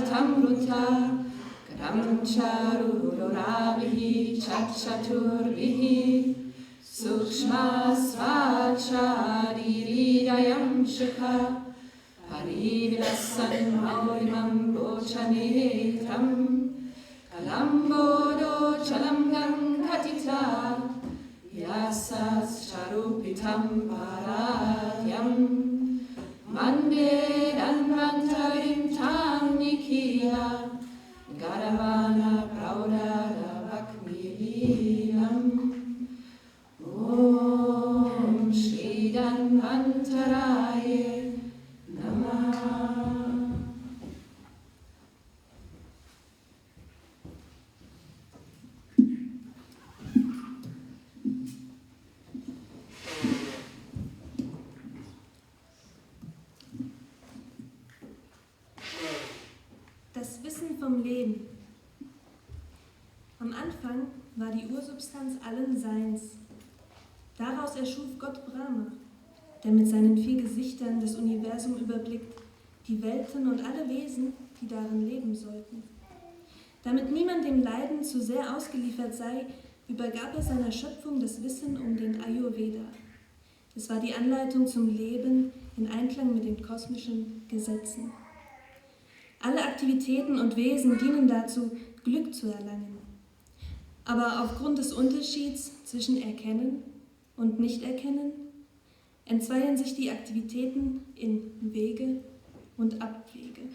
Tamruta Kadam Charudoravihi Chachaturvihi Sukshma Svachadiridayam Shukha Parivilasan Maurimam Gochanetram Kalambodo Chalamgam Katita Yasas Charupitam Paratyam Mande Danvantarim Tam Nikhila Garavana Praudara Vakmililam Om Shri Danvantaraye Namah. Das Wissen vom Leben. Am Anfang war die Ursubstanz allen Seins. Daraus erschuf Gott Brahma, der mit seinen 4 Gesichtern das Universum überblickt, die Welten und alle Wesen, die darin leben sollten. Damit niemand dem Leiden zu sehr ausgeliefert sei, übergab er seiner Schöpfung das Wissen um den Ayurveda. Es war die Anleitung zum Leben in Einklang mit den kosmischen Gesetzen. Alle Aktivitäten und Wesen dienen dazu, Glück zu erlangen. Aber aufgrund des Unterschieds zwischen Erkennen und Nicht-Erkennen entzweien sich die Aktivitäten in Wege und Abwege.